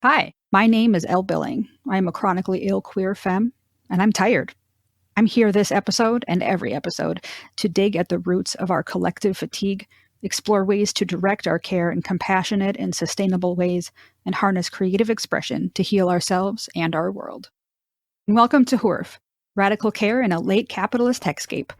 Hi, my name is Elle Billing. I am a chronically ill queer femme, and I'm tired. I'm here this episode and every episode to dig at the roots of our collective fatigue, explore ways to direct our care in compassionate and sustainable ways, and harness creative expression to heal ourselves and our world. And welcome to HURF, Radical Care in a Late Capitalist Hexscape.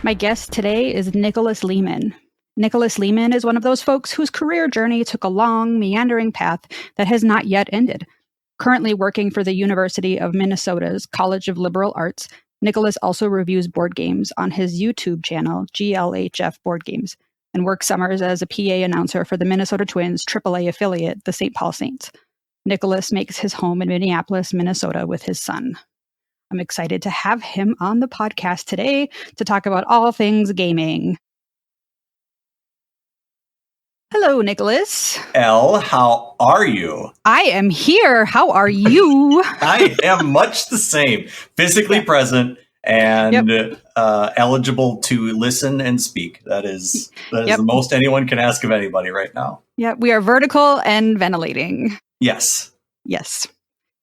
My guest today is Nicholas Leeman. Nicholas Leeman is one of those folks whose career journey took a long, meandering path that has not yet ended. Currently working for the University of Minnesota's College of Liberal Arts, Nicholas also reviews board games on his YouTube channel, GLHF Board Games, and works summers as a PA announcer for the Minnesota Twins AAA affiliate, the St. Paul Saints. Nicholas makes his home in Minneapolis, Minnesota with his son. I'm excited to have him on the podcast today to talk about all things gaming. Hello, Nicholas. Elle, how are you? I am here. How are you? I am much the same. Physically present and eligible to listen and speak. That is the most anyone can ask of anybody right now. Yeah, we are vertical and ventilating. Yes. Yes.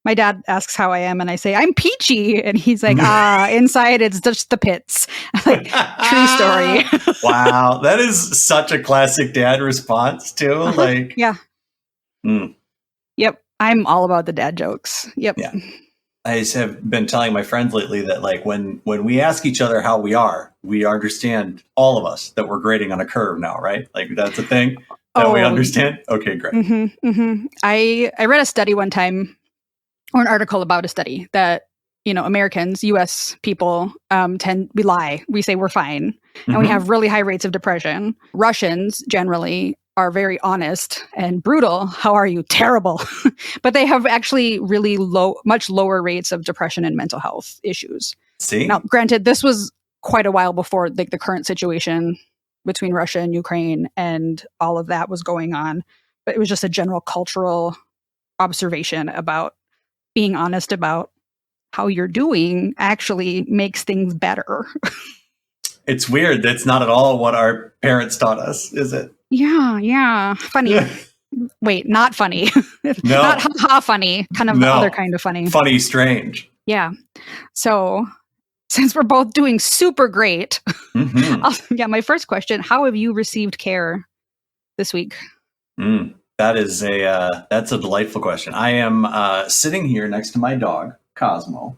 My dad asks how I am, and I say, I'm peachy. And he's like, inside it's just the pits. Like, true story. Wow. That is such a classic dad response, too. Like, yeah. Yep. I'm all about the dad jokes. Yep. Yeah. I just have been telling my friends lately that, like, when we ask each other how we understand, all of us, that we're grading on a curve now, right? Like, that's a thing that we understand. Okay, great. I read a study one time, or an article about a study that, Americans, U.S. people, we lie. We say we're fine. And we have really high rates of depression. Russians generally are very honest and brutal. How are you? Terrible. But they have actually really much lower rates of depression and mental health issues. See? Now, granted, this was quite a while before the current situation between Russia and Ukraine and all of that was going on. But it was just a general cultural observation about being honest about how you're doing actually makes things better. It's weird. That's not at all what our parents taught us, is it? Yeah. Funny. Wait, not funny. No. Not ha-ha funny. Kind of the other kind of funny. Funny, strange. Yeah. So, since we're both doing super great, my first question, how have you received care this week? That's a delightful question. I am sitting here next to my dog, Cosmo.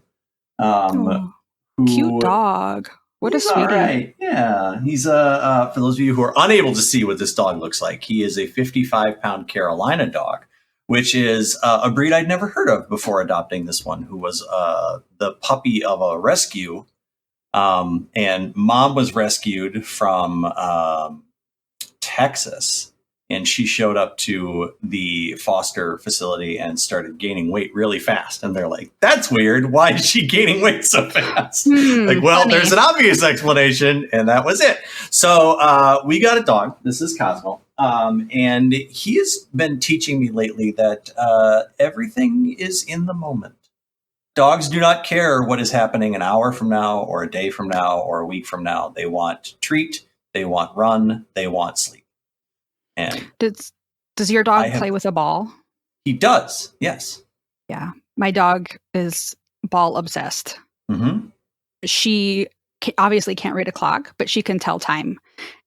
Cute dog. What a sweetie. Right. Yeah. He's for those of you who are unable to see what this dog looks like, he is a 55-pound Carolina dog, which is a breed I'd never heard of before adopting this one, who was the puppy of a rescue. And mom was rescued from Texas. And she showed up to the foster facility and started gaining weight really fast. And they're like, that's weird. Why is she gaining weight so fast? Funny. There's an obvious explanation. And that was it. So we got a dog. This is Cosmo. And he has been teaching me lately that everything is in the moment. Dogs do not care what is happening an hour from now or a day from now or a week from now. They want treat. They want run. They want sleep. And does your dog play with a ball? He does, yes. Yeah. My dog is ball obsessed. She obviously can't read a clock, but she can tell time.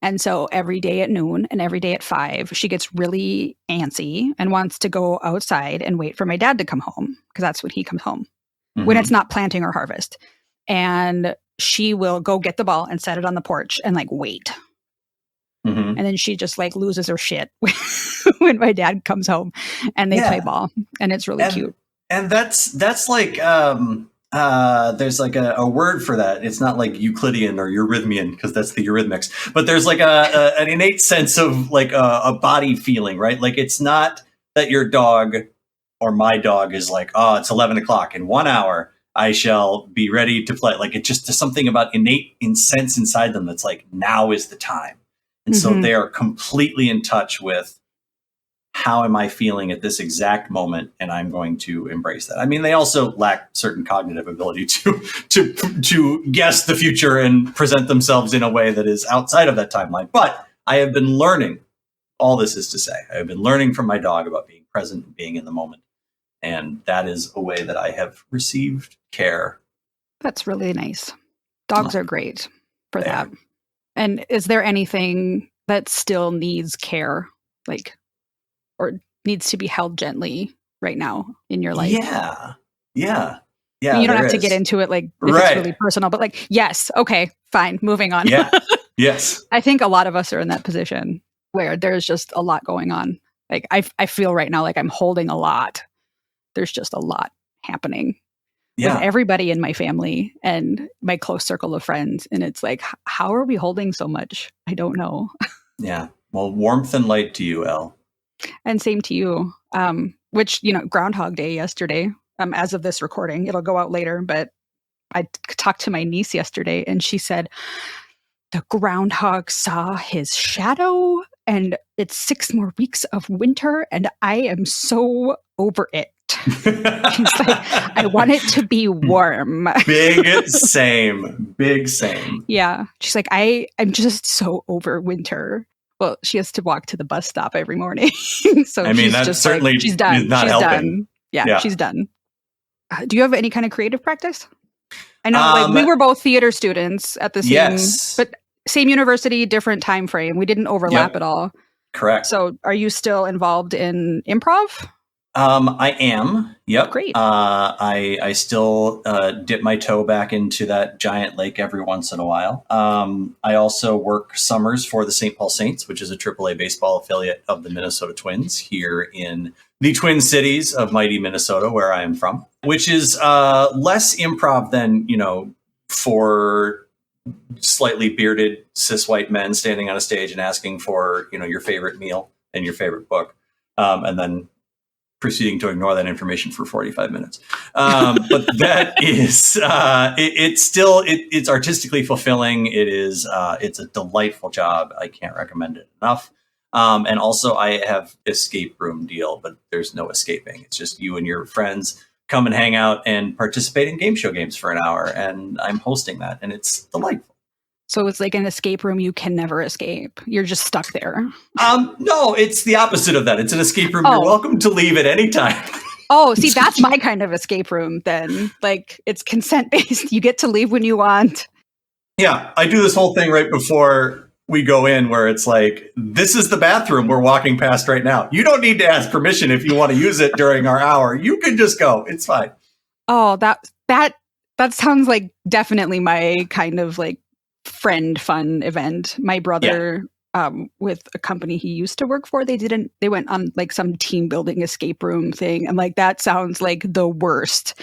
And so every day at noon and every day at 5, she gets really antsy and wants to go outside and wait for my dad to come home, because that's when he comes home, when it's not planting or harvest. And she will go get the ball and set it on the porch and wait. And then she just loses her shit when my dad comes home and they play ball, and it's really cute. And that's like there's a word for that. It's not like Euclidean or Eurythmian, because that's the Eurythmics, but there's an innate sense of a body feeling, right? Like, it's not that your dog or my dog is like, oh, it's 11 o'clock in 1 hour. I shall be ready to play. Like, it's just something about innate sense inside them that's like, now is the time. And so they are completely in touch with, how am I feeling at this exact moment? And I'm going to embrace that. I mean, they also lack certain cognitive ability to guess the future and present themselves in a way that is outside of that timeline. But I have been learning, all this is to say, I have been learning from my dog about being present and being in the moment. And that is a way that I have received care. That's really nice. Dogs are great for that. And is there anything that still needs care, like, or needs to be held gently right now in your life? Yeah. I mean, you don't have to get into it, like, if it's really personal, but like, yes. Okay, fine. Moving on. Yeah. Yes. I think a lot of us are in that position where there's just a lot going on. Like, I feel right now like I'm holding a lot. There's just a lot happening with everybody in my family and my close circle of friends. And it's like, how are we holding so much? I don't know. Yeah. Well, warmth and light to you, Elle. And same to you. Which, Groundhog Day yesterday, as of this recording, it'll go out later, but I talked to my niece yesterday and she said, the groundhog saw his shadow and it's 6 more weeks of winter and I am so over it. She's like, I want it to be warm. Big same. Yeah. She's like, I'm just so over winter. Well, she has to walk to the bus stop every morning. So I mean, that's just certainly she's done. Not she's helping. done. Yeah, she's done. Do you have any kind of creative practice? I know we were both theater students at the same, but same university, different time frame. We didn't overlap at all. Correct. So are you still involved in improv? I am. Yep. Great. I still dip my toe back into that giant lake every once in a while. I also work summers for the St. Paul Saints, which is a AAA baseball affiliate of the Minnesota Twins here in the Twin Cities of mighty Minnesota, where I am from, which is less improv than, for slightly bearded cis white men standing on a stage and asking for, your favorite meal and your favorite book. And then proceeding to ignore that information for 45 minutes. But that is, it's artistically fulfilling. It's a delightful job. I can't recommend it enough. And also I have escape room deal, but there's no escaping. It's just you and your friends come and hang out and participate in game show games for an hour. And I'm hosting that and it's delightful. So it's like an escape room you can never escape. You're just stuck there. No, it's the opposite of that. It's an escape room. You're welcome to leave at any time. Oh, see, that's my kind of escape room then. Like, it's consent-based. You get to leave when you want. Yeah, I do this whole thing right before we go in where it's like, this is the bathroom we're walking past right now. You don't need to ask permission if you want to use it during our hour. You can just go. It's fine. Oh, that sounds like definitely my kind of like friend fun event. My brother, with a company he used to work for, they went on like some team building escape room thing. And like, that sounds like the worst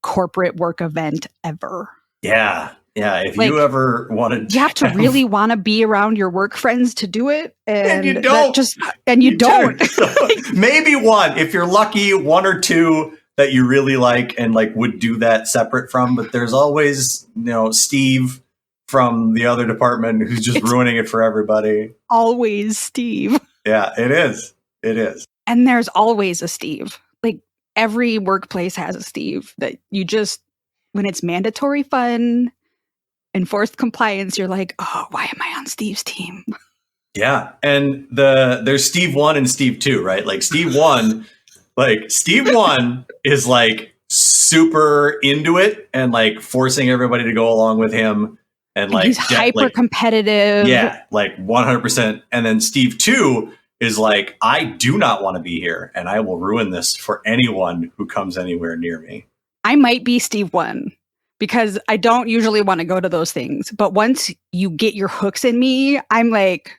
corporate work event ever. Yeah. If you ever wanted, you have to really want to be around your work friends to do it. And you don't. You don't. Maybe one, if you're lucky, 1 or 2 that you really like and like would do that separate from, but there's always, Steve from the other department who's just ruining it for everybody. Always Steve. Yeah, it is. And there's always a Steve. Like, every workplace has a Steve that you just, when it's mandatory fun, enforced compliance, you're like, oh, why am I on Steve's team? Yeah. And there's Steve 1 and Steve 2, right? Like Steve 1 is like super into it and like forcing everybody to go along with him. And like he's hyper competitive. Yeah, like 100%. And then Steve 2 is like, I do not want to be here and I will ruin this for anyone who comes anywhere near me. I might be Steve 1 because I don't usually want to go to those things. But once you get your hooks in me, I'm like,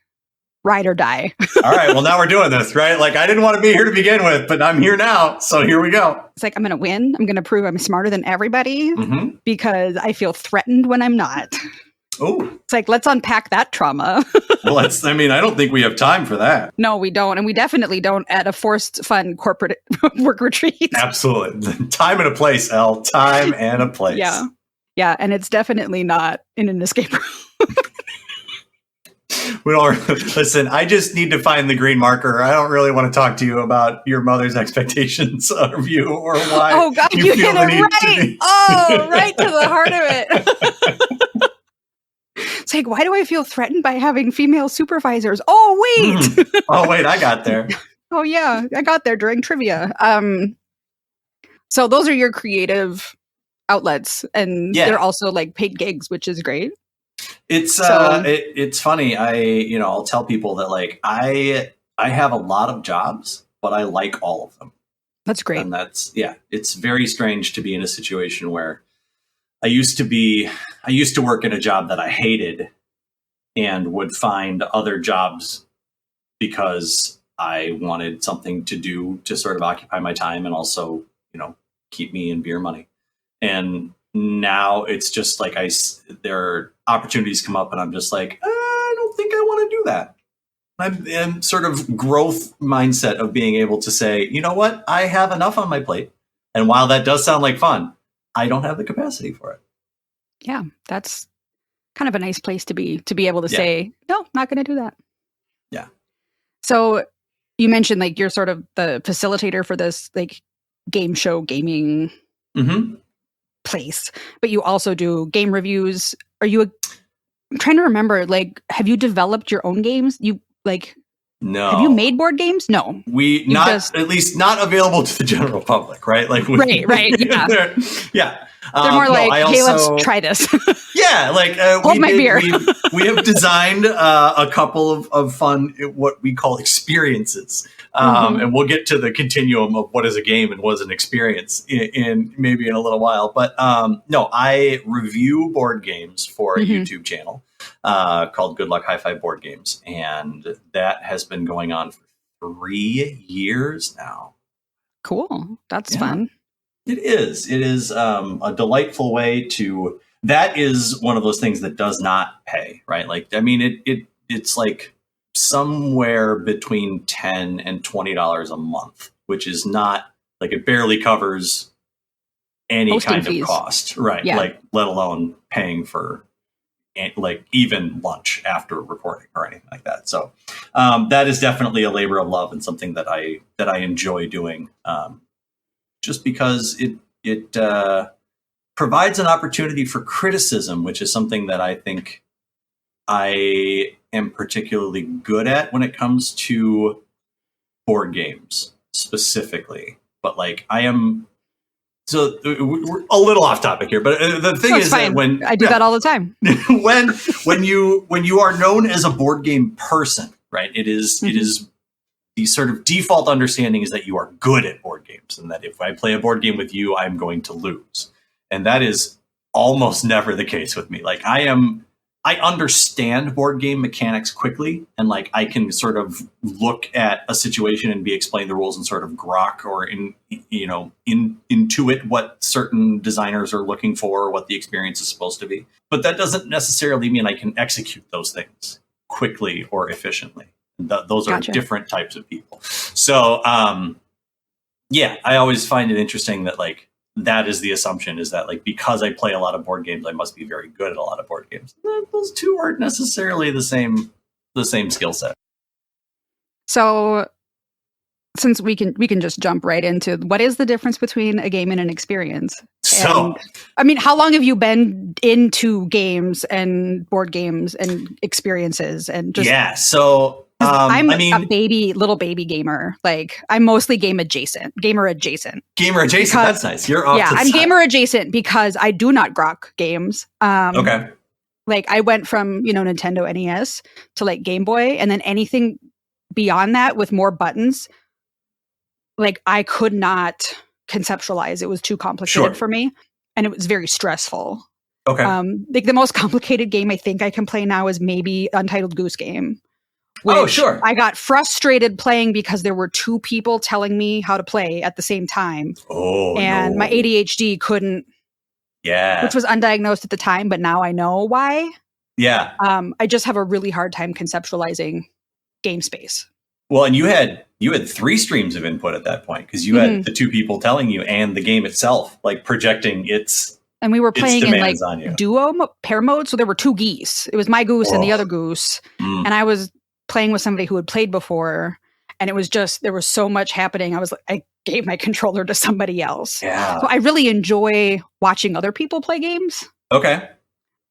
ride or die. All right, well, now we're doing this, right? Like, I didn't want to be here to begin with, but I'm here now. So here we go. It's like, I'm going to win. I'm going to prove I'm smarter than everybody because I feel threatened when I'm not. Oh, It's like, let's unpack that trauma. well, I don't think we have time for that. No, we don't. And we definitely don't at a forced fun corporate work retreat. Absolutely. Time and a place, Elle. Time and a place. Yeah. Yeah. And it's definitely not in an escape room. Listen, I just need to find the green marker. I don't really want to talk to you about your mother's expectations of you or why. Oh, God, you hit it right. Oh, right to the heart of it. It's like, why do I feel threatened by having female supervisors? Oh, wait. Oh, wait, I got there. Oh, yeah, I got there during trivia. So those are your creative outlets, and they're also like paid gigs, which is great. It's it's funny. I'll tell people that like I have a lot of jobs, but I like all of them. That's great. And it's very strange to be in a situation where I used to work in a job that I hated and would find other jobs because I wanted something to do to sort of occupy my time and also, keep me in beer money. And now it's just like there are opportunities come up and I'm just like, I don't think I want to do that. I'm sort of growth mindset of being able to say, you know what, I have enough on my plate. And while that does sound like fun, I don't have the capacity for it. Yeah, that's kind of a nice place to be able to say, no, not going to do that. Yeah. So you mentioned like you're sort of the facilitator for this like game show gaming place, but you also do game reviews. I'm trying to remember, like, have you developed your own games? No. Have you made board games? No. At least not available to the general public, right? Like, right. Yeah. Yeah. They're more hey, let's try this. Yeah. Like, hold my beer. we have designed a couple of fun, what we call experiences. And we'll get to the continuum of what is a game and what is an experience in maybe in a little while. But no, I review board games for a YouTube channel called Good Luck Hi-Fi Board Games. And that has been going on for 3 years now. Cool. That's fun. It is. It is a delightful way to... That is one of those things that does not pay, right? Like, I mean, it's like somewhere between $10 and $20 a month, which is not... Like, it barely covers any hosting kind fees. Of cost, right? Yeah. Like, let alone paying for... like even lunch after recording or anything like that. So that is definitely a labor of love and something that I enjoy doing, just because it provides an opportunity for criticism, which is something that I think I am particularly good at when it comes to board games specifically. But like I am. So we're a little off topic here, but the thing is that when I do that all the time, when you are known as a board game person, right? It is the sort of default understanding is that you are good at board games, and that if I play a board game with you, I'm going to lose, and that is almost never the case with me. Like I understand board game mechanics quickly, and like I can sort of look at a situation and be explained the rules and sort of grok or intuit what certain designers are looking for or what the experience is supposed to be. But that doesn't necessarily mean I can execute those things quickly or efficiently. Those are different types of people. So I always find it interesting that like that is the assumption, is that like because I play a lot of board games, I must be very good at a lot of board games. Those two aren't necessarily the same skill set. So since we can just jump right into what is the difference between a game and an experience? So I mean, how long have you been into games and board games and experiences and just so I'm a little baby gamer. Like I'm mostly gamer adjacent. That's nice. You're off. Yeah, I'm gamer adjacent because I do not grok games. Okay. Like I went from Nintendo NES to like Game Boy, and then anything beyond that with more buttons, like I could not conceptualize. It was too complicated for me, and it was very stressful. Okay. Like the most complicated game I think I can play now is maybe Untitled Goose Game. I got frustrated playing because there were two people telling me how to play at the same time. And my ADHD couldn't. Yeah. Which was undiagnosed at the time, but now I know why. Yeah. I just have a really hard time conceptualizing game space. Well, and you had 3 streams of input at that point, because you had the 2 people telling you and the game itself, like projecting its and we were playing in like on you. duo pair mode, so there were 2 geese. It was my goose and the other goose, and I was playing with somebody who had played before, and it was just, there was so much happening. I gave my controller to somebody else. Yeah. So I really enjoy watching other people play games. Okay.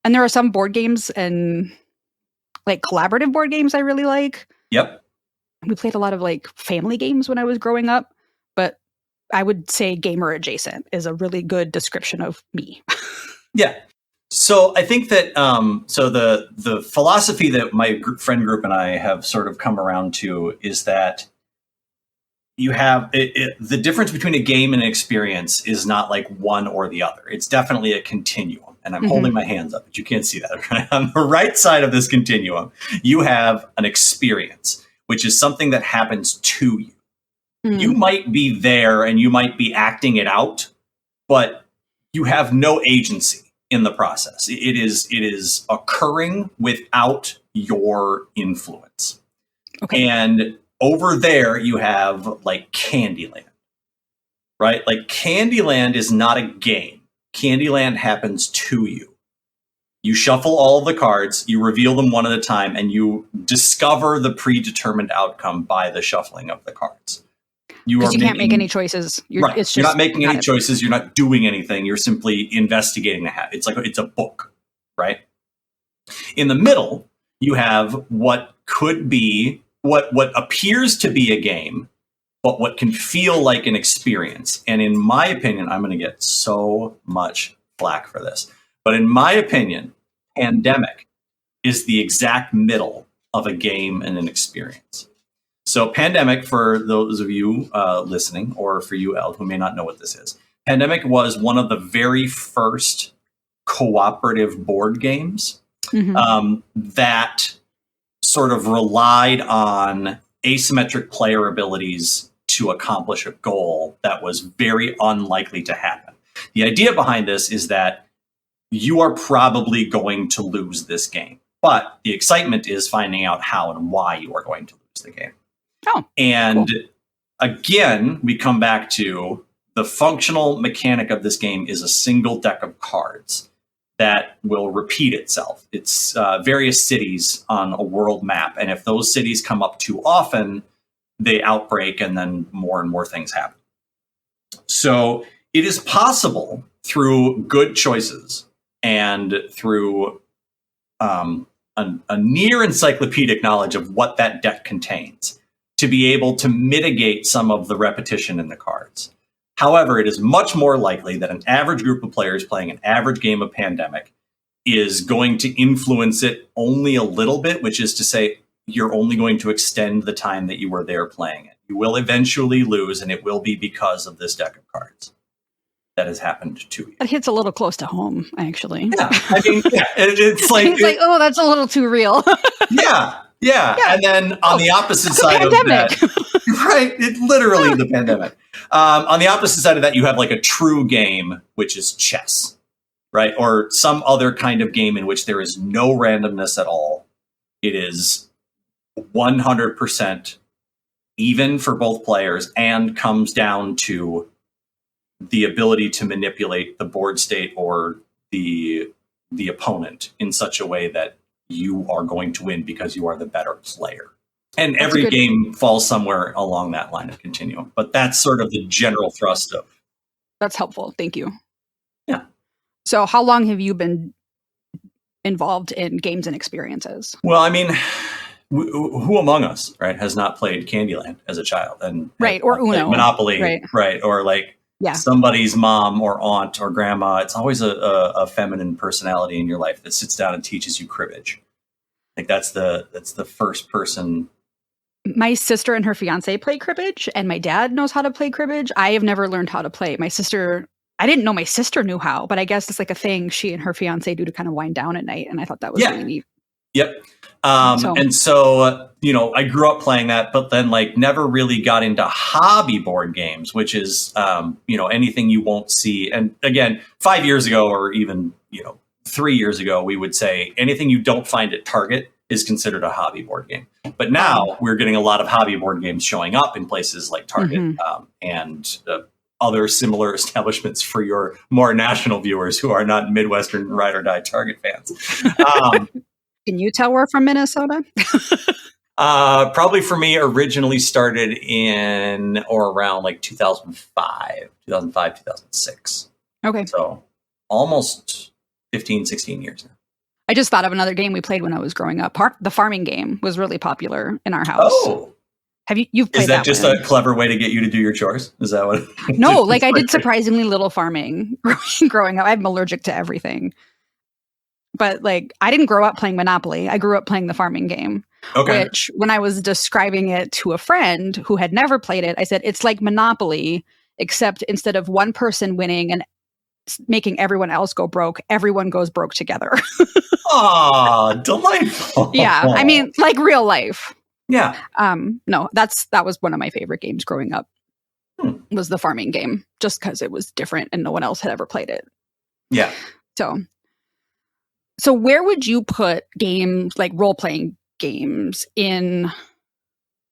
And there are some board games and like collaborative board games I really like. Yep. We played a lot of like family games when I was growing up, but I would say gamer adjacent is a really good description of me. Yeah. So I think that so the philosophy that my friend group and I have sort of come around to is that you have the difference between a game and an experience is not like one or the other. It's definitely a continuum. And I'm holding my hands up, but you can't see that. Right? On the right side of this continuum, you have an experience, which is something that happens to you. You might be there and you might be acting it out, but you have no agency in the process. It is occurring without your influence. Okay. And over there, you have like Candyland, right? Like Candyland is not a game. Candyland happens to you. You shuffle all of the cards, you reveal them one at a time, and you discover the predetermined outcome by the shuffling of the cards. You can't make any choices. You're not making any choices. You're not doing anything. You're simply investigating the hat. It's like it's a book, right? In the middle, you have what could be what appears to be a game, but what can feel like an experience. And in my opinion, I'm going to get so much flack for this, but in my opinion, Pandemic is the exact middle of a game and an experience. So Pandemic, for those of you listening, or for you, Elle, who may not know what this is, Pandemic was one of the very first cooperative board games that sort of relied on asymmetric player abilities to accomplish a goal that was very unlikely to happen. The idea behind this is that you are probably going to lose this game, but the excitement is finding out how and why you are going to lose the game. Oh, and cool. Again, we come back to the functional mechanic of this game is a single deck of cards that will repeat itself. It's various cities on a world map. And if those cities come up too often, they outbreak and then more and more things happen. So it is possible through good choices and through a near encyclopedic knowledge of what that deck contains to be able to mitigate some of the repetition in the cards. However, it is much more likely that an average group of players playing an average game of Pandemic is going to influence it only a little bit, which is to say you're only going to extend the time that you were there playing it. You will eventually lose, and it will be because of this deck of cards that has happened to you. That hits a little close to home, actually. Yeah, I mean, it's like, oh, that's a little too real. Yeah. And then on the opposite side of that, right? It's literally the Pandemic. On the opposite side of that, you have like a true game, which is chess, right? Or some other kind of game in which there is no randomness at all. It is 100% even for both players and comes down to the ability to manipulate the board state or the opponent in such a way that you are going to win because you are the better player. And every game falls somewhere along that line of continuum. But that's sort of the general thrust of. That's helpful. Thank you. Yeah. So how long have you been involved in games and experiences? Well, I mean, who among us, right, has not played Candyland as a child? And or Uno. Monopoly, right? Or like somebody's mom or aunt or grandma. It's always a feminine personality in your life that sits down and teaches you cribbage. Like that's the first person. My sister and her fiance play cribbage, and my dad knows how to play cribbage. I have never learned how to play. I didn't know my sister knew how, but I guess it's like a thing she and her fiance do to kind of wind down at night, and I thought that was really neat. Yep. And so, I grew up playing that, but then like never really got into hobby board games, which is, anything you won't see. And again, 5 years ago, or even, 3 years ago, we would say anything you don't find at Target is considered a hobby board game. But now we're getting a lot of hobby board games showing up in places like Target and other similar establishments for your more national viewers who are not Midwestern ride or die Target fans. Can you tell we're from Minnesota? Probably for me, originally started in or around like 2005, 2006. Okay. So almost 15, 16 years now. I just thought of another game we played when I was growing up. The farming game was really popular in our house. Oh. You've played Is that just one? a clever way to get you to do your chores? Is that what? No, like I did surprisingly little farming growing up. I'm allergic to everything. But like I didn't grow up playing Monopoly. I grew up playing the farming game. Okay. Which when I was describing it to a friend who had never played it, I said, it's like Monopoly, except instead of one person winning and making everyone else go broke, everyone goes broke together. Aw, delightful. Yeah. I mean, like real life. Yeah. No, that was one of my favorite games growing up. Was the farming game, just because it was different and no one else had ever played it. Yeah. So where would you put games like role-playing games in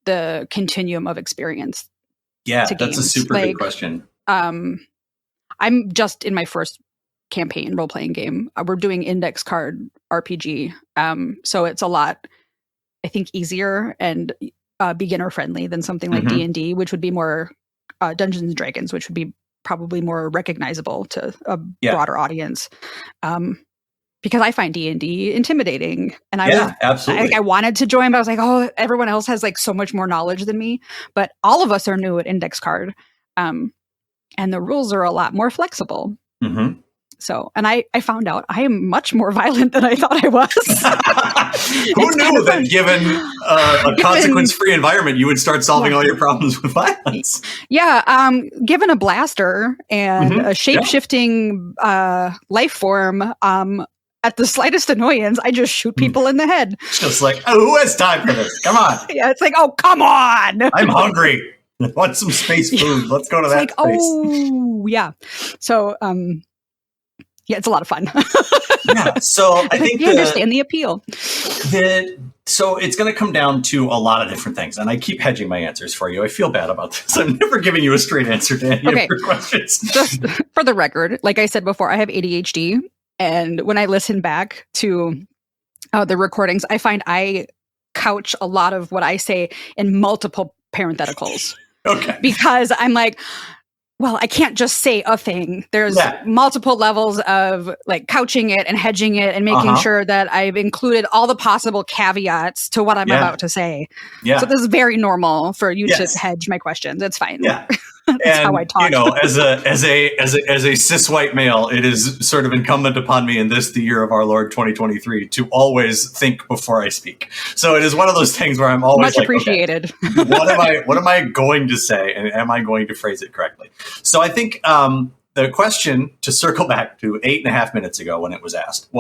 the continuum of experience? Yeah, to that's games? a super good question. I'm just in my first campaign role-playing game. We're doing index card RPG. So it's a lot, I think, easier and beginner friendly than something like D&D, which would be more Dungeons and Dragons, which would be probably more recognizable to a broader audience. Because I find D&D intimidating, and absolutely. I wanted to join, but I was like, oh, everyone else has like so much more knowledge than me. But all of us are new at index card, and the rules are a lot more flexible. Mm-hmm. So, and I found out I am much more violent than I thought I was. Who knew that given a consequence-free environment, you would start solving all your problems with violence? Yeah, given a blaster and a shape-shifting life form, at the slightest annoyance, I just shoot people in the head. Just like, oh, who has time for this? Come on. Yeah, it's like, oh, come on. I'm hungry. I want some space food. Let's go to that space. Oh, yeah. So, yeah, it's a lot of fun. Yeah, so I think you understand the appeal. So it's going to come down to a lot of different things, and I keep hedging my answers for you. I feel bad about this. I'm never giving you a straight answer to any of your questions. Just for the record, like I said before, I have ADHD, and when I listen back to the recordings, I find I couch a lot of what I say in multiple parentheticals. Okay. Because I'm like, well, I can't just say a thing. There's multiple levels of like couching it and hedging it and making sure that I've included all the possible caveats to what I'm about to say. Yeah. So this is very normal for you to hedge my questions. It's fine. Yeah. That's how I talk. You know, as a cis white male, it is sort of incumbent upon me in this, the year of our Lord 2023, to always think before I speak. So it is one of those things where I'm always much appreciated. Okay, what am I going to say, and am I going to phrase it correctly? So I think the question, to circle back to 8.5 minutes ago when it was asked,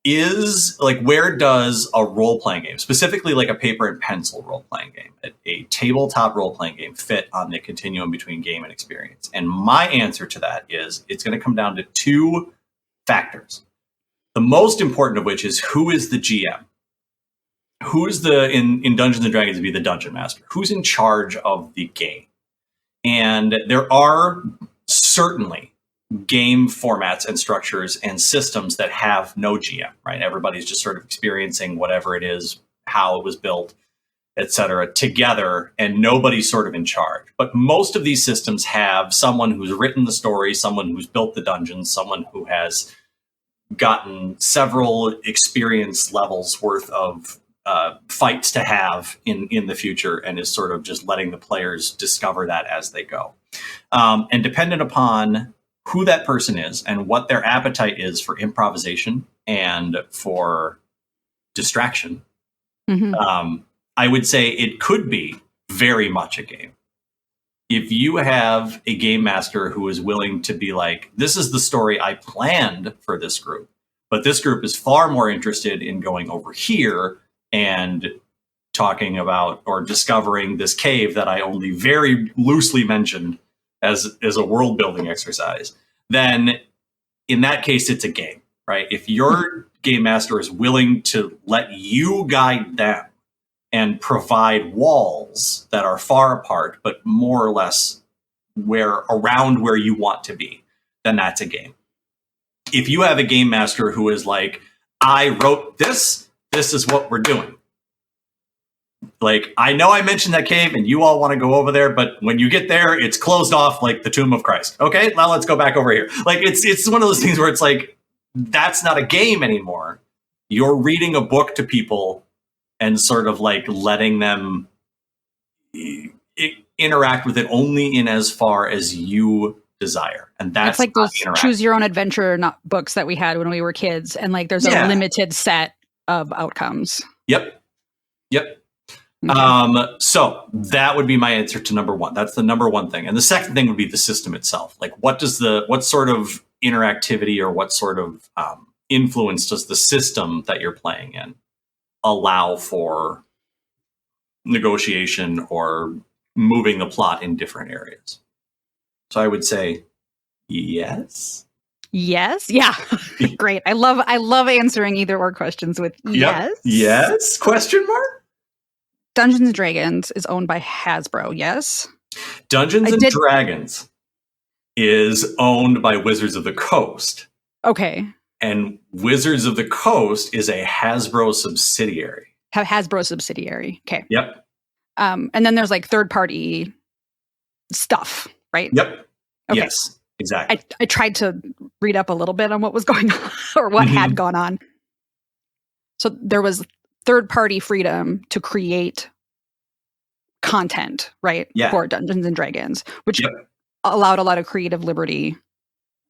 is like, where does a role-playing game, specifically like a paper and pencil role-playing game, a tabletop role-playing game, fit on the continuum between game and experience? And my answer to that is it's going to come down to two factors. The most important of which is, who is the GM? Who's in Dungeons and Dragons, to be the dungeon master? Who's in charge of the game? And there are certainly game formats and structures and systems that have no GM, right? Everybody's just sort of experiencing whatever it is, how it was built, et cetera, together, and nobody's sort of in charge. But most of these systems have someone who's written the story, someone who's built the dungeons, someone who has gotten several experience levels worth of fights to have in the future, and is sort of just letting the players discover that as they go. And dependent upon who that person is and what their appetite is for improvisation and for distraction, I would say it could be very much a game. If you have a game master who is willing to be like, this is the story I planned for this group, but this group is far more interested in going over here and talking about or discovering this cave that I only very loosely mentioned as a world building exercise, then in that case, it's a game, right? If your game master is willing to let you guide them and provide walls that are far apart, but more or less around where you want to be, then that's a game. If you have a game master who is like, I wrote this is what we're doing. Like, I know I mentioned that cave and you all want to go over there, but when you get there, it's closed off like the tomb of Christ. Okay, now let's go back over here. Like, it's one of those things where it's like, that's not a game anymore. You're reading a book to people and sort of like letting them interact with it only in as far as you desire. And that's like those choose your own adventure books that we had when we were kids. And like, there's a limited set of outcomes. Yep. Okay. So that would be my answer to number one. That's the number one thing. And the second thing would be the system itself. Like, what sort of interactivity or what sort of influence does the system that you're playing in allow for negotiation or moving the plot in different areas? So I would say yes. Yes. Yeah. Great. I love answering either or questions with yes. Yes. Question mark? Dungeons and Dragons is owned by Hasbro. Yes. Dungeons and Dragons is owned by Wizards of the Coast. Okay. And Wizards of the Coast is a Hasbro subsidiary. Hasbro subsidiary. Okay. Yep. And then there's like third-party stuff, right? Yep. Okay. Yes, exactly. I tried to read up a little bit on what was going on or what had gone on. So there was third-party freedom to create content, right? Yeah. For Dungeons and Dragons, which allowed a lot of creative liberty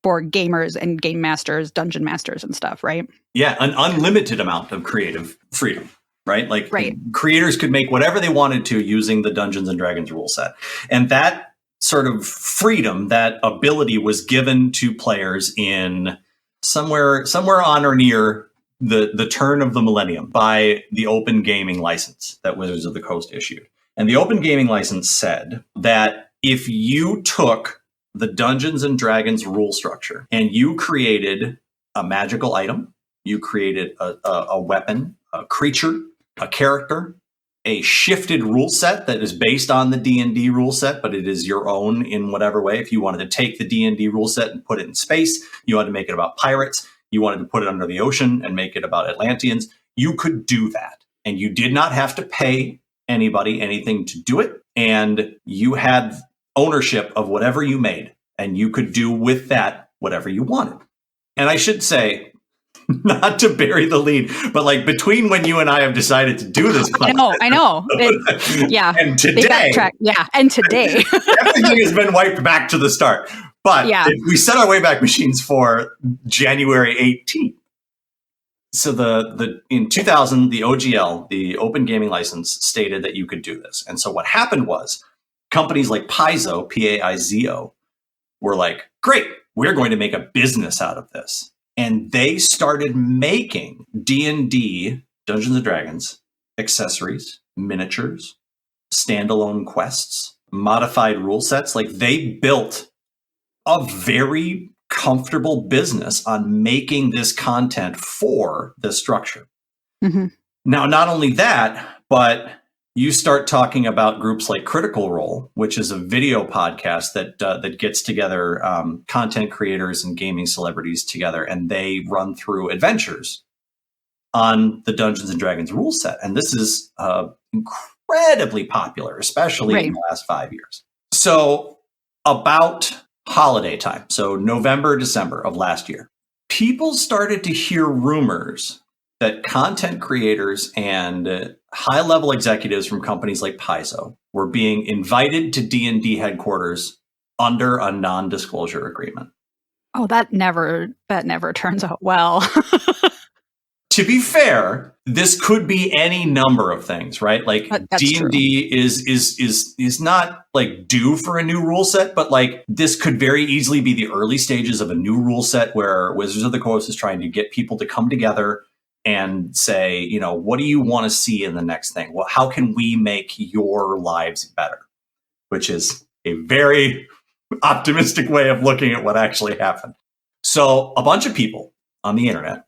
for gamers and game masters, dungeon masters and stuff, right? Yeah, an unlimited amount of creative freedom, right? Like creators could make whatever they wanted to using the Dungeons and Dragons rule set. And that sort of freedom, that ability was given to players in somewhere on or near the turn of the millennium by the Open Gaming License that Wizards of the Coast issued. And the Open Gaming License said that if you took the Dungeons and Dragons rule structure and you created a magical item, you created a weapon, a creature, a character, a shifted rule set that is based on the D&D rule set, but it is your own in whatever way. If you wanted to take the D&D rule set and put it in space, you wanted to make it about pirates, you wanted to put it under the ocean and make it about Atlanteans, you could do that. And you did not have to pay anybody anything to do it. And you had ownership of whatever you made. And you could do with that whatever you wanted. And I should say, not to bury the lead, but like between when you and I have decided to do this podcast, I know. And today, and today, everything has been wiped back to the start. But if we set our Wayback Machines for January 18th. So in 2000, the OGL, the Open Gaming License, stated that you could do this. And so what happened was companies like Paizo, P-A-I-Z-O, were like, great, we're going to make a business out of this. And they started making D&D, Dungeons and Dragons, accessories, miniatures, standalone quests, modified rule sets. Like, they built a very comfortable business on making this content for this structure. Mm-hmm. Now, not only that, but you start talking about groups like Critical Role, which is a video podcast that gets together content creators and gaming celebrities together, and they run through adventures on the Dungeons and Dragons rule set. And this is incredibly popular, especially in the last 5 years. So about holiday time, so November, December of last year, people started to hear rumors that content creators and high-level executives from companies like Paizo were being invited to D&D headquarters under a non-disclosure agreement. Oh, that never turns out well. To be fair, this could be any number of things, right? Like D&D is not like due for a new rule set, but like this could very easily be the early stages of a new rule set where Wizards of the Coast is trying to get people to come together and say, you know, what do you want to see in the next thing? Well, how can we make your lives better? Which is a very optimistic way of looking at what actually happened. So a bunch of people on the internet,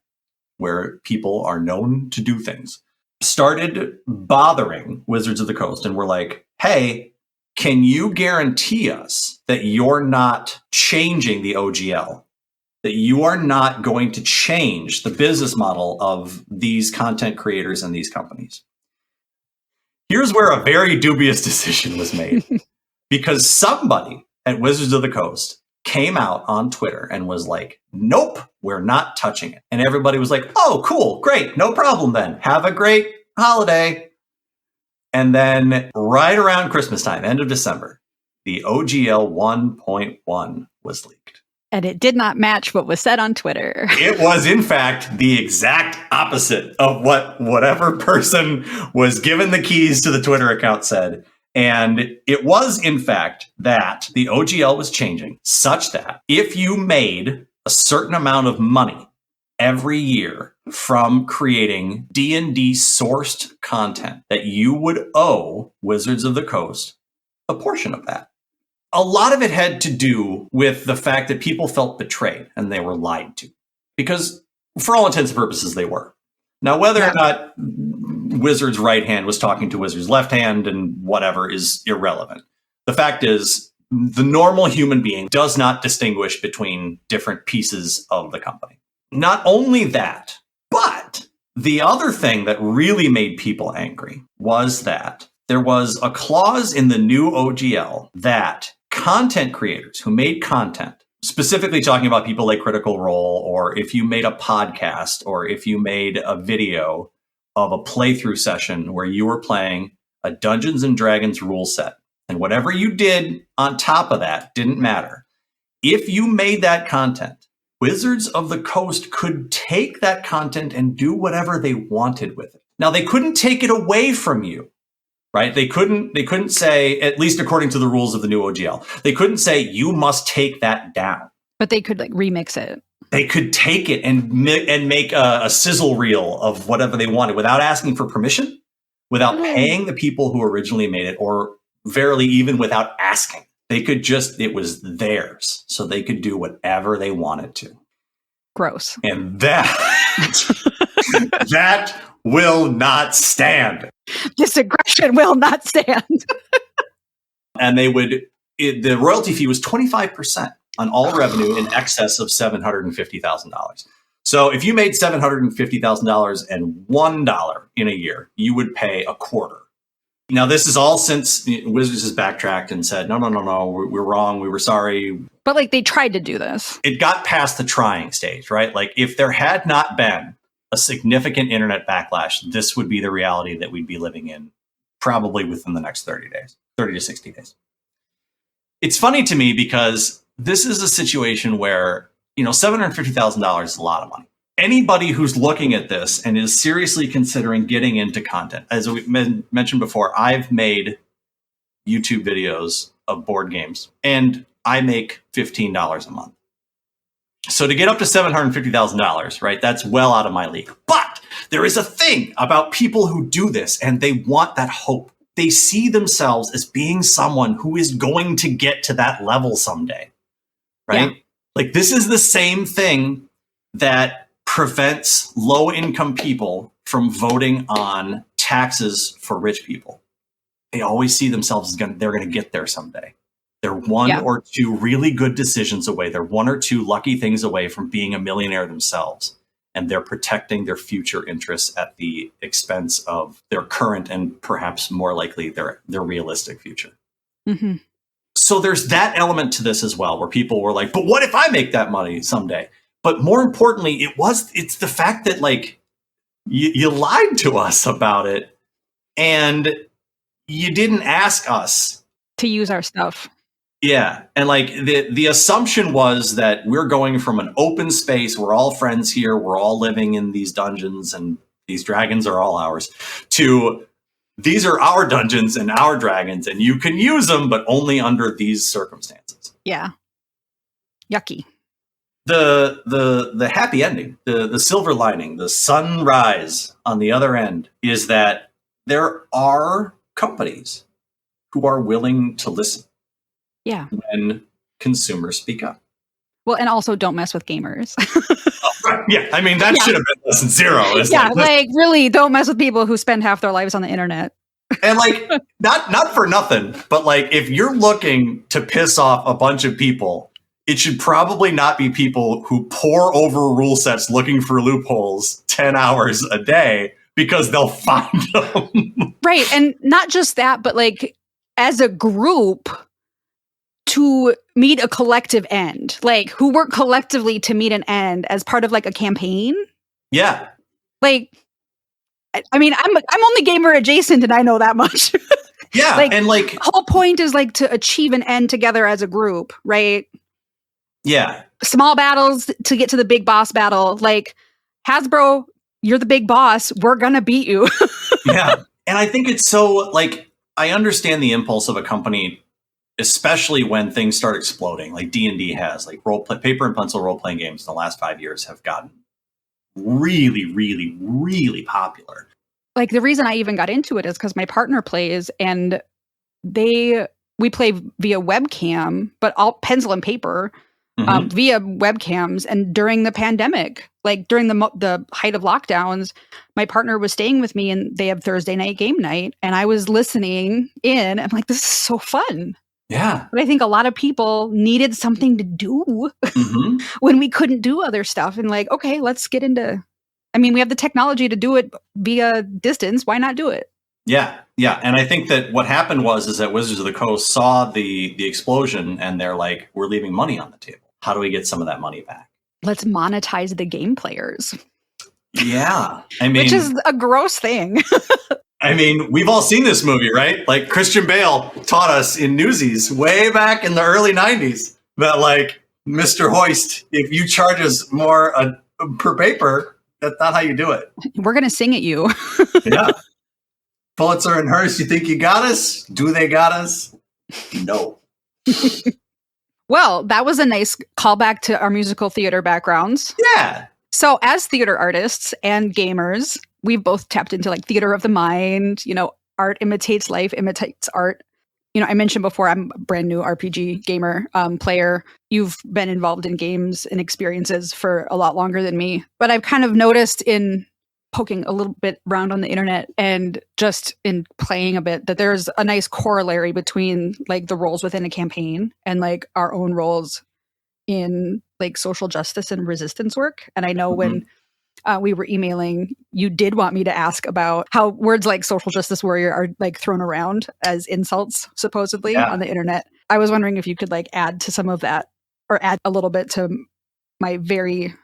where people are known to do things, started bothering Wizards of the Coast and were like, hey, can you guarantee us that you're not changing the OGL? That you are not going to change the business model of these content creators and these companies? Here's where a very dubious decision was made. Because somebody at Wizards of the Coast came out on Twitter and was like, nope, we're not touching it. And everybody was like, oh, cool, great, no problem then. Have a great holiday. And then right around Christmas time, end of December, the OGL 1.1 was leaked. And it did not match what was said on Twitter. It was, in fact, the exact opposite of what whatever person was given the keys to the Twitter account said. And it was, in fact, that the OGL was changing such that if you made a certain amount of money every year from creating D&D sourced content, that you would owe Wizards of the Coast a portion of that. A lot of it had to do with the fact that people felt betrayed and they were lied to. Because for all intents and purposes, they were. Now, whether or not Wizard's right hand was talking to Wizard's left hand and whatever is irrelevant. The fact is, the normal human being does not distinguish between different pieces of the company. Not only that, but the other thing that really made people angry was that there was a clause in the new OGL that content creators who made content, specifically talking about people like Critical Role, or if you made a podcast, or if you made a video of a playthrough session where you were playing a Dungeons and Dragons rule set, and whatever you did on top of that didn't matter. If you made that content, Wizards of the Coast could take that content and do whatever they wanted with it. Now, they couldn't take it away from you, right? They couldn't say, at least according to the rules of the new OGL, they couldn't say you must take that down. But they could like remix it. They could take it and make a sizzle reel of whatever they wanted without asking for permission, without paying the people who originally made it, or verily even without asking. They could just, it was theirs, so they could do whatever they wanted to. Gross. And that will not stand. This aggression will not stand. And the royalty fee was 25% on all revenue in excess of $750,000. So if you made $750,000 and $1 in a year, you would pay a quarter. Now, this is all since Wizards has backtracked and said, no, we're wrong. We were sorry. But like they tried to do this. It got past the trying stage, right? Like if there had not been a significant internet backlash, this would be the reality that we'd be living in probably within the next 30 to 60 days. It's funny to me because this is a situation where, $750,000 is a lot of money. Anybody who's looking at this and is seriously considering getting into content, as we mentioned before, I've made YouTube videos of board games and I make $15 a month. So to get up to $750,000, right, that's well out of my league. But there is a thing about people who do this and they want that hope. They see themselves as being someone who is going to get to that level someday, right? Yeah. Like this is the same thing that prevents low-income people from voting on taxes for rich people. They always see themselves as they're going to get there someday. They're one or two really good decisions away. They're one or two lucky things away from being a millionaire themselves. And they're protecting their future interests at the expense of their current and perhaps more likely their realistic future. Mm-hmm. So there's that element to this as well, where people were like, but what if I make that money someday? But more importantly, it's the fact that like you lied to us about it and you didn't ask us to use our stuff. Yeah. And like the assumption was that we're going from an open space. We're all friends here. We're all living in these dungeons and these dragons are all ours, to these are our dungeons and our dragons and you can use them, but only under these circumstances. Yeah. Yucky. The happy ending, the silver lining, the sunrise on the other end is that there are companies who are willing to listen. Yeah. When consumers speak up. Well, and also don't mess with gamers. Right. Yeah. I mean, that should have been lesson 0. Really don't mess with people who spend half their lives on the internet. And like, not for nothing, but like, if you're looking to piss off a bunch of people, it should probably not be people who pore over rule sets looking for loopholes 10 hours a day, because they'll find them. Right. And not just that, but like, as a group, to meet a collective end, like who work collectively to meet an end as part of like a campaign. Yeah. Like, I mean, I'm only gamer adjacent, and I know that much. Yeah. Like, and like, whole point is like to achieve an end together as a group, right? Yeah. Small battles to get to the big boss battle. Like, Hasbro, you're the big boss. We're gonna beat you. Yeah. And I think it's so, like, I understand the impulse of a company, especially when things start exploding, like D&D has, like paper and pencil role-playing games in the last 5 years have gotten really, really, really popular. Like, the reason I even got into it is because my partner plays, and we play via webcam, but all pencil and paper, via webcams. And during the pandemic, like during the height of lockdowns, my partner was staying with me, and they have Thursday night game night, and I was listening in. I'm like, this is so fun. Yeah. But I think a lot of people needed something to do when we couldn't do other stuff. And like, okay, let's get into, I mean, we have the technology to do it via distance. Why not do it? Yeah. Yeah. And I think that what happened is that Wizards of the Coast saw the explosion, and they're like, we're leaving money on the table. How do we get some of that money back? Let's monetize the game players. Yeah. I mean, which is a gross thing. I mean, we've all seen this movie, right? Like, Christian Bale taught us in Newsies way back in the early 90s that, like, Mr. Hoist, if you charge us more per paper, that's not how you do it. We're going to sing at you. Yeah. Pulitzer and Hearst, you think you got us? Do they got us? No. Well, that was a nice callback to our musical theater backgrounds. Yeah. So as theater artists and gamers, we've both tapped into like theater of the mind, art imitates life, imitates art. I mentioned before, I'm a brand new RPG gamer player. You've been involved in games and experiences for a lot longer than me. But I've kind of noticed in poking a little bit around on the internet and just in playing a bit that there's a nice corollary between like the roles within a campaign and like our own roles in like social justice and resistance work. And I know when we were emailing, you did want me to ask about how words like social justice warrior are like thrown around as insults, supposedly, on the internet. I was wondering if you could like add to some of that, or add a little bit to my very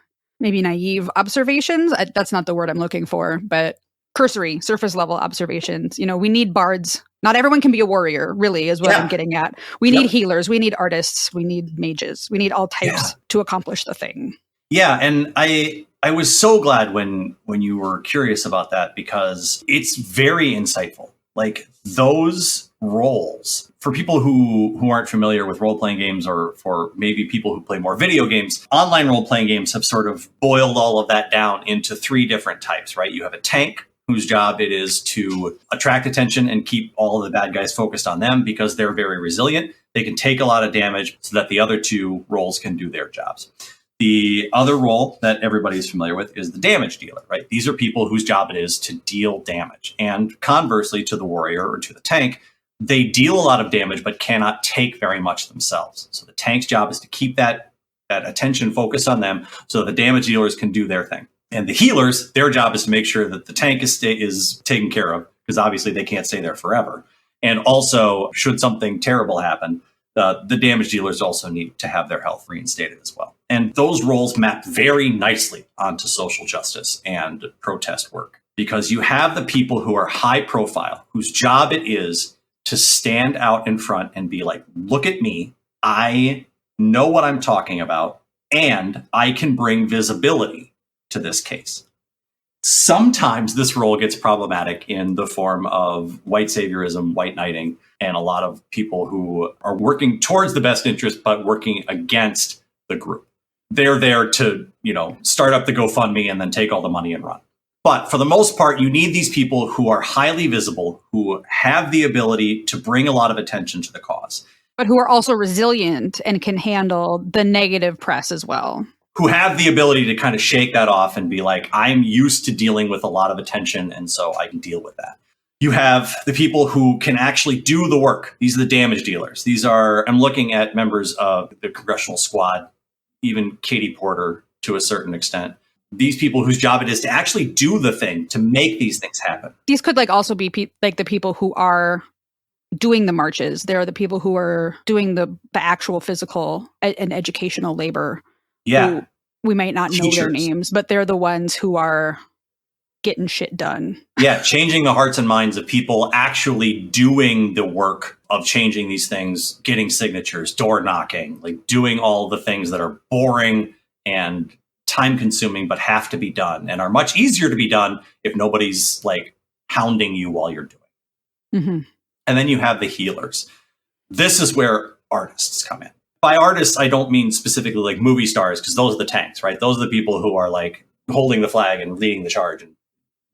maybe naive observations. That's not the word I'm looking for, but cursory, surface level observations. We need bards. Not everyone can be a warrior, really, is what I'm getting at. We need healers. We need artists. We need mages. We need all types to accomplish the thing. Yeah, and I was so glad when you were curious about that, because it's very insightful. Like, those roles, for people who aren't familiar with role-playing games, or for maybe people who play more video games, online role-playing games have sort of boiled all of that down into 3 different types, right? You have a tank, whose job it is to attract attention and keep all of the bad guys focused on them, because they're very resilient. They can take a lot of damage so that the other 2 roles can do their jobs. The other role that everybody's familiar with is the damage dealer, right? These are people whose job it is to deal damage. And conversely to the warrior or to the tank, they deal a lot of damage but cannot take very much themselves. So the tank's job is to keep that attention focused on them so the damage dealers can do their thing. And the healers, their job is to make sure that the tank is taken care of, because obviously they can't stay there forever. And also, should something terrible happen, the damage dealers also need to have their health reinstated as well. And those roles map very nicely onto social justice and protest work, because you have the people who are high profile, whose job it is to stand out in front and be like, look at me, I know what I'm talking about, and I can bring visibility to this case. Sometimes this role gets problematic in the form of white saviorism, white knighting, and a lot of people who are working towards the best interest, but working against the group. They're there to, start up the GoFundMe and then take all the money and run. But for the most part, you need these people who are highly visible, who have the ability to bring a lot of attention to the cause. But who are also resilient and can handle the negative press as well. Who have the ability to kind of shake that off and be like, I'm used to dealing with a lot of attention, and so I can deal with that. You have the people who can actually do the work. These are the damage dealers. These are, I'm looking at members of the congressional squad, even Katie Porter to a certain extent. These people whose job it is to actually do the thing, to make these things happen. These could like also be like the people who are doing the marches. They're the people who are doing the actual physical and educational labor. Yeah. We might not know their Teachers. names, but they're the ones who are getting shit done. Yeah, changing the hearts and minds of people actually doing the work of changing these things, getting signatures, door knocking, like doing all the things that are boring and time consuming, but have to be done and are much easier to be done if nobody's like hounding you while you're doing it. Mm-hmm. And then you have the healers. This is where artists come in. By artists, I don't mean specifically like movie stars, because those are the tanks, right? Those are the people who are like holding the flag and leading the charge, and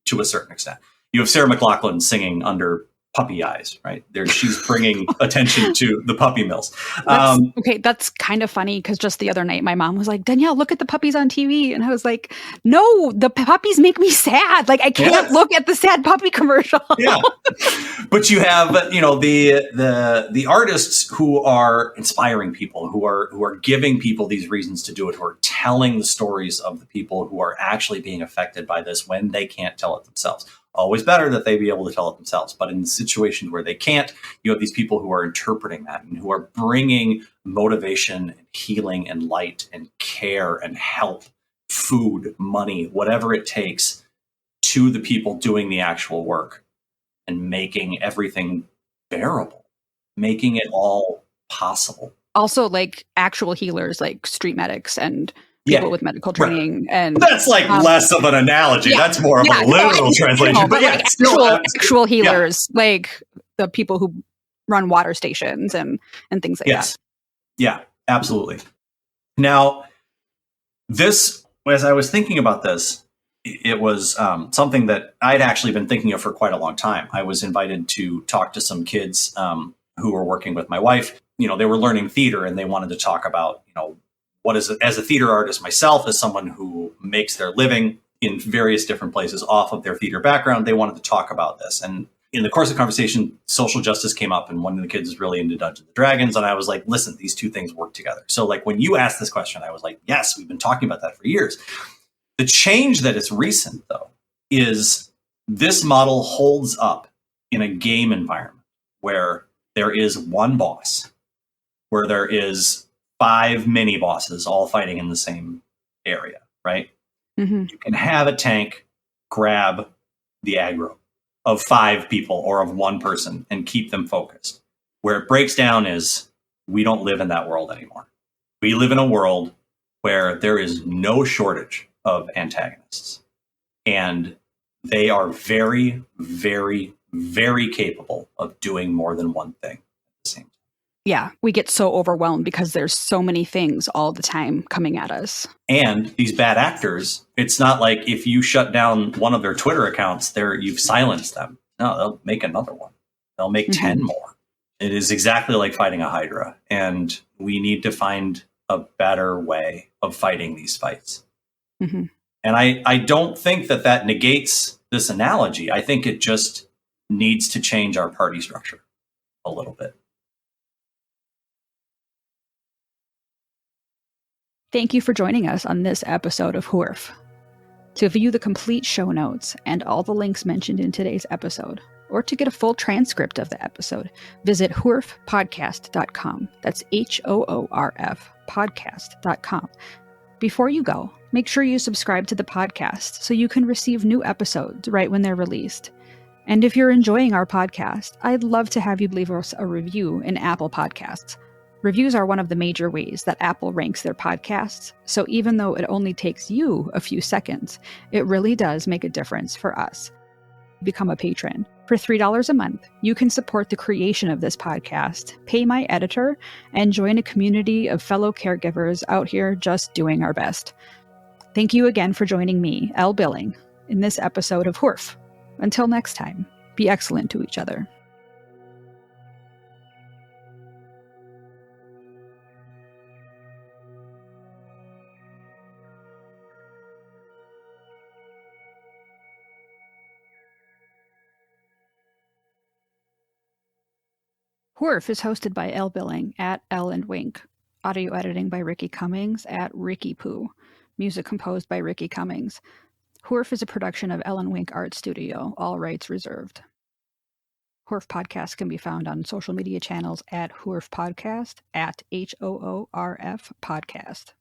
to a certain extent. You have Sarah McLachlan singing under puppy eyes, right? She's bringing attention to the puppy mills. Okay, that's kind of funny because just the other night my mom was like, Danielle, look at the puppies on TV. And I was like, no, the puppies make me sad. Like I can't look at the sad puppy commercial. Yeah. But you have, the artists who are inspiring people, who are giving people these reasons to do it, who are telling the stories of the people who are actually being affected by this when they can't tell it themselves. Always better that they be able to tell it themselves. But in situations where they can't, you have these people who are interpreting that and who are bringing motivation and healing and light and care and help, food, money, whatever it takes to the people doing the actual work and making everything bearable, making it all possible. Also, like actual healers, like street medics and people with medical training. Right. And that's like less of an analogy. Yeah, that's more of a literal translation. But yeah, like actual healers, like the people who run water stations and things like that. Yeah, absolutely. Now, this, as I was thinking about this, it was something that I'd actually been thinking of for quite a long time. I was invited to talk to some kids who were working with my wife. They were learning theater, and they wanted to talk about, what is it, as a theater artist myself, as someone who makes their living in various different places off of their theater background, they wanted to talk about this. And in the course of conversation, social justice came up, and one of the kids is really into Dungeons and Dragons. And I was like, listen, these two things work together. So like when you asked this question, I was like, yes, we've been talking about that for years. The change that is recent, though, is this model holds up in a game environment where there is one boss, where there is 5 mini bosses all fighting in the same area, right? Mm-hmm. You can have a tank grab the aggro of 5 people or of one person and keep them focused. Where it breaks down is we don't live in that world anymore. We live in a world where there is no shortage of antagonists. And they are very, very, very capable of doing more than one thing at the same time. Yeah, we get so overwhelmed because there's so many things all the time coming at us. And these bad actors, it's not like if you shut down one of their Twitter accounts, you've silenced them. No, they'll make another one. They'll make 10 more. It is exactly like fighting a Hydra. And we need to find a better way of fighting these fights. Mm-hmm. And I don't think that negates this analogy. I think it just needs to change our party structure a little bit. Thank you for joining us on this episode of HORF. To view the complete show notes and all the links mentioned in today's episode, or to get a full transcript of the episode, visit horfpodcast.com. That's HOORF podcast.com. Before you go, make sure you subscribe to the podcast so you can receive new episodes right when they're released. And if you're enjoying our podcast, I'd love to have you leave us a review in Apple Podcasts. Reviews are one of the major ways that Apple ranks their podcasts, so even though it only takes you a few seconds, it really does make a difference for us. Become a patron. For $3 a month, you can support the creation of this podcast, pay my editor, and join a community of fellow caregivers out here just doing our best. Thank you again for joining me, Elle Billing, in this episode of HORF. Until next time, be excellent to each other. Whorf is hosted by Elle Billing at Elle and Wink. Audio editing by Ricky Cummings at Ricky Poo. Music composed by Ricky Cummings. Whorf is a production of Elle and Wink Art Studio, all rights reserved. Whorf Podcast can be found on social media channels at Whorf Podcast, at HOORF Podcast.